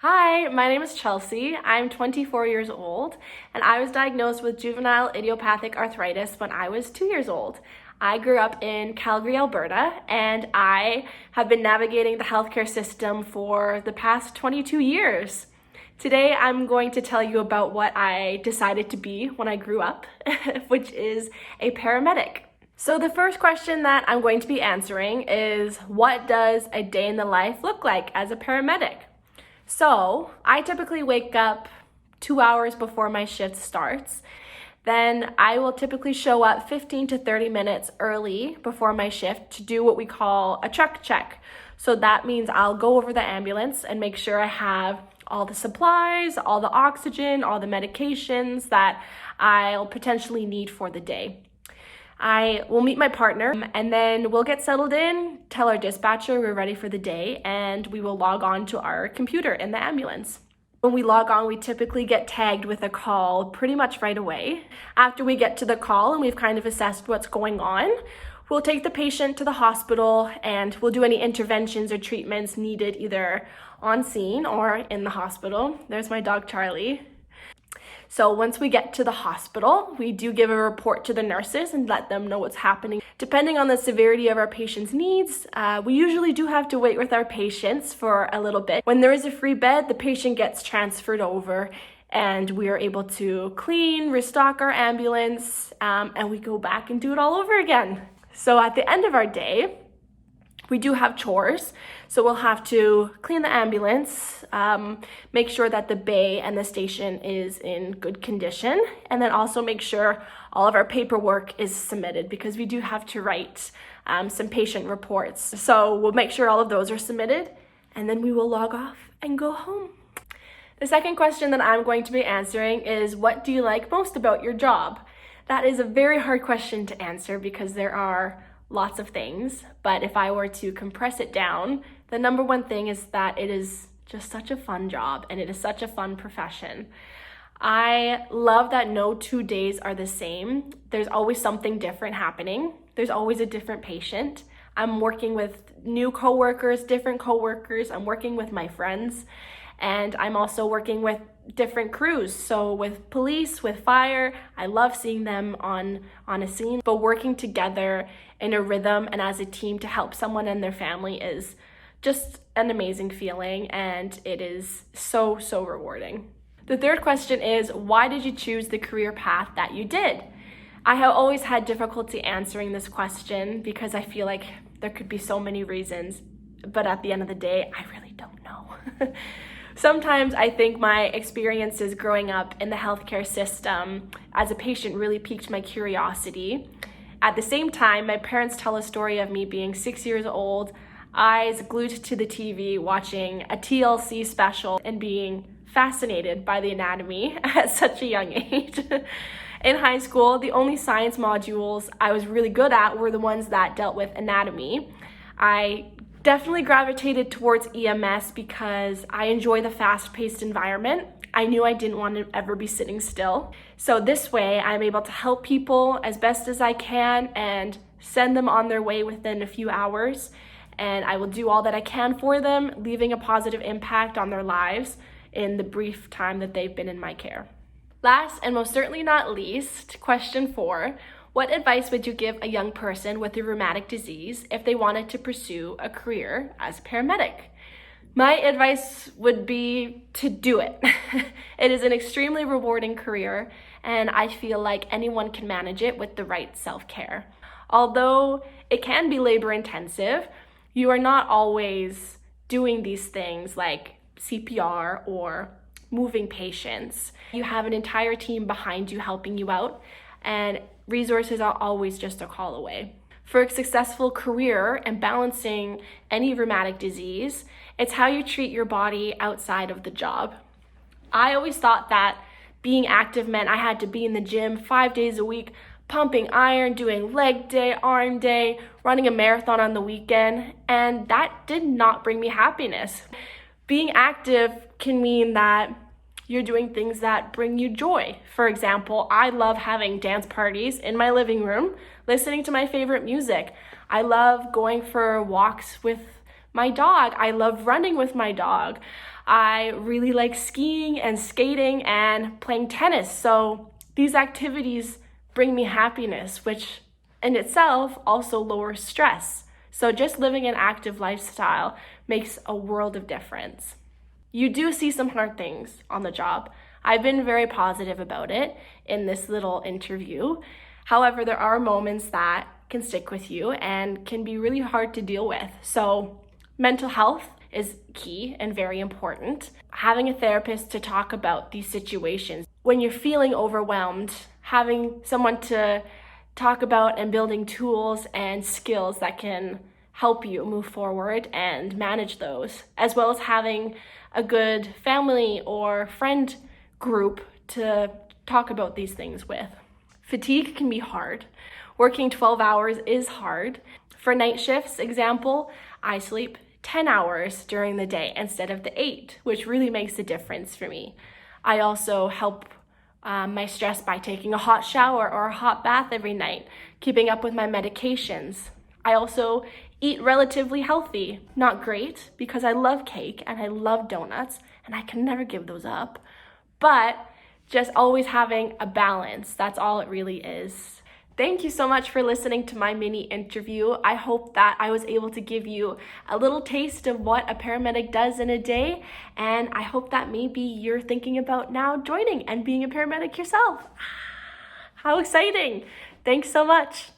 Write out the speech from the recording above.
Hi, my name is Chelsea. I'm 24 years old, and I was diagnosed with juvenile idiopathic arthritis when I was 2 years old. I grew up in Calgary, Alberta, and I have been navigating the healthcare system for the past 22 years. Today, I'm going to tell you about what I decided to be when I grew up, which is a paramedic. So the first question that I'm going to be answering is, what does a day in the life look like as a paramedic? So I typically wake up 2 hours before my shift starts. Then I will typically show up 15 to 30 minutes early before my shift to do what we call a truck check. So that means I'll go over the ambulance and make sure I have all the supplies, all the oxygen, all the medications that I'll potentially need for the day. I will meet my partner and then we'll get settled in, tell our dispatcher we're ready for the day, and we will log on to our computer in the ambulance. When we log on, we typically get tagged with a call pretty much right away. After we get to the call and we've kind of assessed what's going on, we'll take the patient to the hospital and we'll do any interventions or treatments needed either on scene or in the hospital. There's my dog Charlie. So once we get to the hospital, we do give a report to the nurses and let them know what's happening. Depending on the severity of our patient's needs, we usually do have to wait with our patients for a little bit. When there is a free bed, the patient gets transferred over and we are able to clean, restock our ambulance, and we go back and do it all over again. So at the end of our day, we do have chores, so we'll have to clean the ambulance, make sure that the bay and the station is in good condition, and then also make sure all of our paperwork is submitted because we do have to write some patient reports. So we'll make sure all of those are submitted, and then we will log off and go home. The second question that I'm going to be answering is, what do you like most about your job? That is a very hard question to answer because there are lots of things, but if I were to compress it down, the number one thing is that it is just such a fun job and it is such a fun profession. I love that no 2 days are the same. There's always something different happening. There's always a different patient. I'm working with new coworkers, different coworkers. I'm working with my friends, and I'm also working with different crews. So with police, with fire, I love seeing them on a scene, but working together in a rhythm and as a team to help someone and their family is just an amazing feeling, and it is so rewarding. The third question is, why did you choose the career path that you did? I have always had difficulty answering this question because I feel like there could be so many reasons, but at the end of the day, I really don't know. Sometimes I think my experiences growing up in the healthcare system as a patient really piqued my curiosity. At the same time, my parents tell a story of me being 6 years old, eyes glued to the TV, watching a TLC special and being fascinated by the anatomy at such a young age. In high school, the only science modules I was really good at were the ones that dealt with anatomy. I definitely gravitated towards EMS because I enjoy the fast-paced environment. I knew I didn't want to ever be sitting still. So this way, I'm able to help people as best as I can and send them on their way within a few hours. And I will do all that I can for them, leaving a positive impact on their lives in the brief time that they've been in my care. Last and most certainly not least, question 4. What advice would you give a young person with a rheumatic disease if they wanted to pursue a career as a paramedic? My advice would be to do it. It is an extremely rewarding career, and I feel like anyone can manage it with the right self-care. Although it can be labor-intensive, you are not always doing these things like CPR or moving patients. You have an entire team behind you helping you out, and resources are always just a call away. For a successful career and balancing any rheumatic disease, it's how you treat your body outside of the job. I always thought that being active meant I had to be in the gym 5 days a week, pumping iron, doing leg day, arm day, running a marathon on the weekend, and that did not bring me happiness. Being active can mean that you're doing things that bring you joy. For example, I love having dance parties in my living room, listening to my favorite music. I love going for walks with My dog, I love running with my dog. I really like skiing and skating and playing tennis. So these activities bring me happiness, which in itself also lowers stress. So just living an active lifestyle makes a world of difference. You do see some hard things on the job. I've been very positive about it in this little interview. However, there are moments that can stick with you and can be really hard to deal with. So mental health is key and very important. Having a therapist to talk about these situations. When you're feeling overwhelmed, having someone to talk about and building tools and skills that can help you move forward and manage those, as well as having a good family or friend group to talk about these things with. Fatigue can be hard. Working 12 hours is hard. For night shifts, example, I sleep 10 hours during the day instead of the 8, which really makes a difference for me. I also help my stress by taking a hot shower or a hot bath every night, keeping up with my medications. I also eat relatively healthy, not great because I love cake and I love donuts and I can never give those up, but just always having a balance. That's all it really is. Thank you so much for listening to my mini interview. I hope that I was able to give you a little taste of what a paramedic does in a day, and I hope that maybe you're thinking about now joining and being a paramedic yourself. How exciting! Thanks so much.